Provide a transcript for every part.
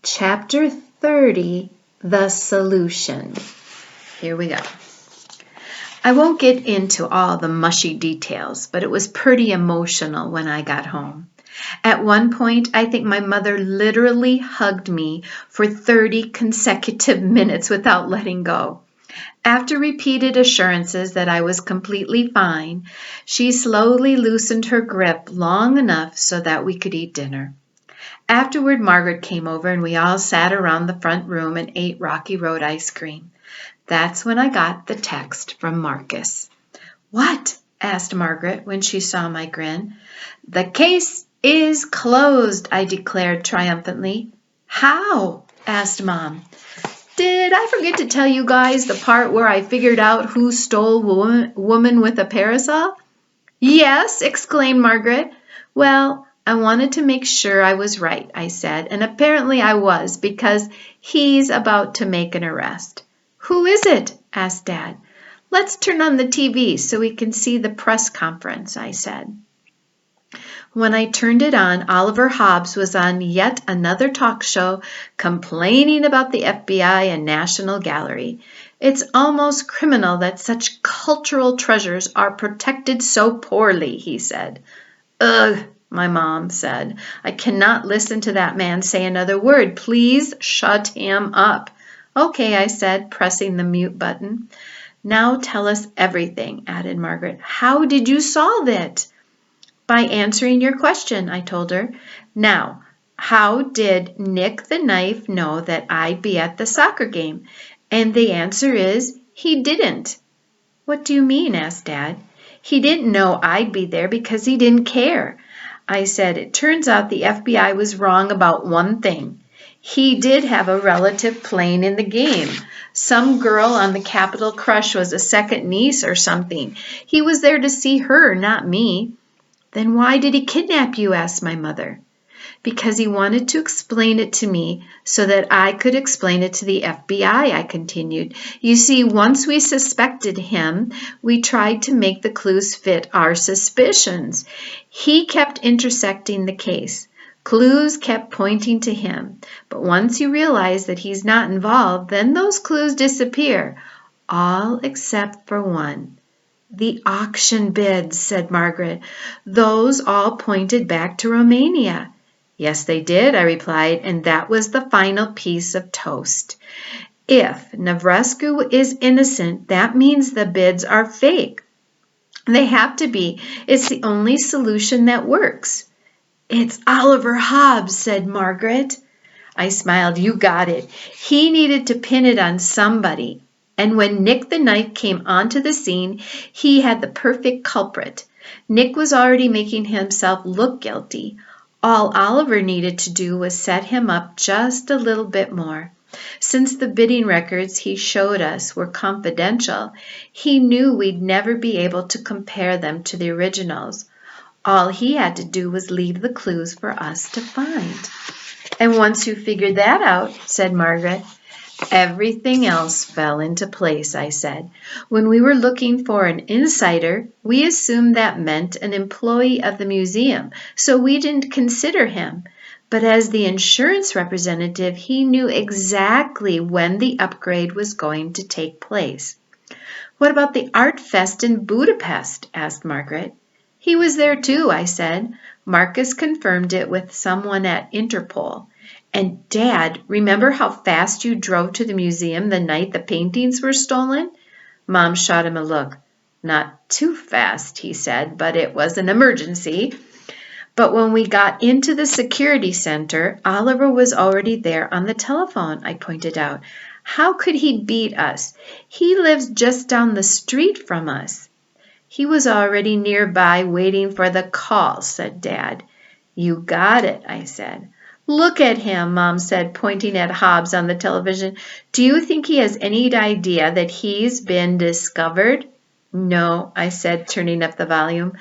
Chapter 30, The Solution. Here we go. I won't get into all the mushy details, but it was pretty emotional when I got home. At one point, I think my mother literally hugged me for 30 consecutive minutes without letting go. After repeated assurances that I was completely fine, she slowly loosened her grip long enough so that we could eat dinner. Afterward, Margaret came over and we all sat around the front room and ate Rocky Road ice cream. That's when I got the text from Marcus. "What?" asked Margaret when she saw my grin. "The case is closed," I declared triumphantly. "How?" asked Mom. "Did I forget to tell you guys the part where I figured out who stole woman with a parasol?" "Yes," exclaimed Margaret. "Well, I wanted to make sure I was right," I said, and apparently I was, because he's about to make an arrest. "Who is it?" asked Dad. "Let's turn on the TV so we can see the press conference," I said. When I turned it on, Oliver Hobbs was on yet another talk show complaining about the FBI and National Gallery. "It's almost criminal that such cultural treasures are protected so poorly," he said. "Ugh," my mom said. "I cannot listen to that man say another word. Please shut him up." "Okay," I said, pressing the mute button. "Now tell us everything," added Margaret. "How did you solve it?" "By answering your question," I told her. "Now, how did Nick the Knife know that I'd be at the soccer game?" And the answer is, he didn't. "What do you mean?" asked Dad. "He didn't know I'd be there because he didn't care." I said, "It turns out the FBI was wrong about one thing. He did have a relative playing in the game. Some girl on the Capitol Crush was a second niece or something. He was there to see her, not me." "Then why did he kidnap you?" asked my mother. "Because he wanted to explain it to me so that I could explain it to the FBI, I continued. "You see, once we suspected him, we tried to make the clues fit our suspicions. He kept intersecting the case. Clues kept pointing to him. But once you realize that he's not involved, then those clues disappear. All except for one." "The auction bids," said Margaret. "Those all pointed back to Romania." "Yes, they did," I replied, and that was the final piece of toast. If Navrescu is innocent, that means the bids are fake. They have to be. It's the only solution that works. "It's Oliver Hobbs," said Margaret. I smiled. "You got it. He needed to pin it on somebody. And when Nick the Knife came onto the scene, he had the perfect culprit. Nick was already making himself look guilty. All Oliver needed to do was set him up just a little bit more. Since the bidding records he showed us were confidential, he knew we'd never be able to compare them to the originals. All he had to do was leave the clues for us to find." "And once you figured that out," said Margaret, "everything else fell into place," I said. "When we were looking for an insider, we assumed that meant an employee of the museum, so we didn't consider him. But as the insurance representative, he knew exactly when the upgrade was going to take place." "What about the art fest in Budapest?" asked Margaret. "He was there too," I said. "Marcus confirmed it with someone at Interpol. And Dad, remember how fast you drove to the museum the night the paintings were stolen?" Mom shot him a look. "Not too fast," he said, "but it was an emergency." "But when we got into the security center, Oliver was already there on the telephone," I pointed out. "How could he beat us? He lives just down the street from us." "He was already nearby waiting for the call," said Dad. "You got it," I said. "Look at him," Mom said, pointing at Hobbs on the television. "Do you think he has any idea that he's been discovered?" "No," I said, turning up the volume,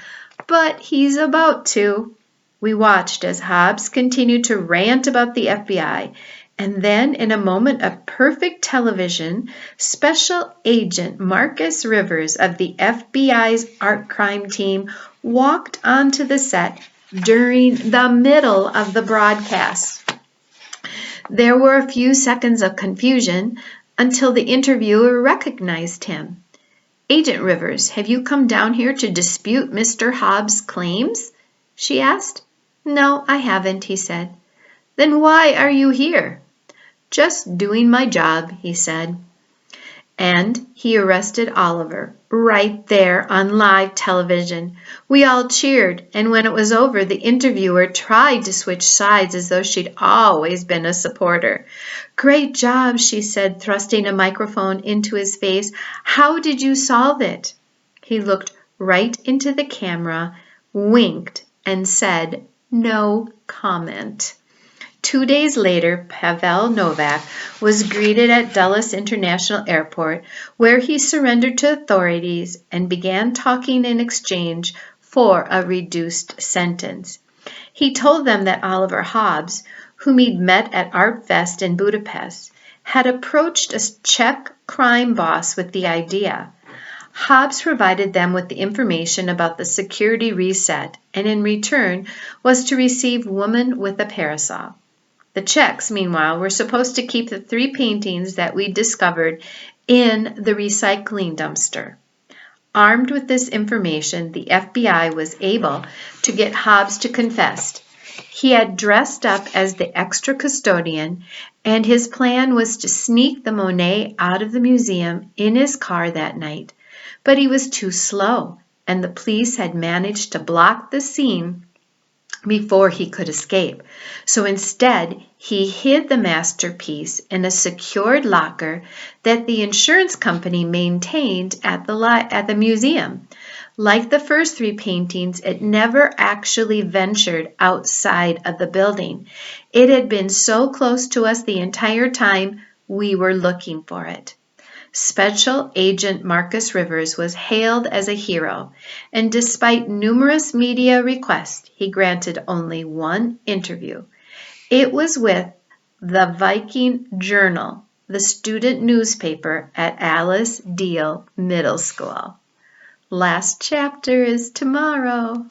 "but he's about to." We watched as Hobbs continued to rant about the FBI, and then, in a moment of perfect television, Special Agent Marcus Rivers of the FBI's art crime team walked onto the set during the middle of the broadcast. There were a few seconds of confusion until the interviewer recognized him. "Agent Rivers, have you come down here to dispute Mr. Hobbs' claims?" she asked. "No, I haven't," he said. "Then why are you here?" "Just doing my job," he said. And he arrested Oliver right there on live television. We all cheered, and when it was over, the interviewer tried to switch sides as though she'd always been a supporter. "Great job," she said, thrusting a microphone into his face. "How did you solve it?" He looked right into the camera, winked, and said, "No comment." 2 days later, Pavel Novak was greeted at Dulles International Airport, where he surrendered to authorities and began talking in exchange for a reduced sentence. He told them that Oliver Hobbs, whom he'd met at Art Fest in Budapest, had approached a Czech crime boss with the idea. Hobbs provided them with the information about the security reset and in return was to receive Woman with a Parasol. The Czechs, meanwhile, were supposed to keep the 3 paintings that we'd discovered in the recycling dumpster. Armed with this information, the FBI was able to get Hobbs to confess. He had dressed up as the extra custodian, and his plan was to sneak the Monet out of the museum in his car that night. But he was too slow, and the police had managed to block the scene before he could escape. So instead, he hid the masterpiece in a secured locker that the insurance company maintained at the museum. Like the first 3 paintings, it never actually ventured outside of the building. It had been so close to us the entire time we were looking for it. Special Agent Marcus Rivers was hailed as a hero, and despite numerous media requests, he granted only 1 interview. It was with the Viking Journal, the student newspaper at Alice Deal Middle School. Last chapter is tomorrow.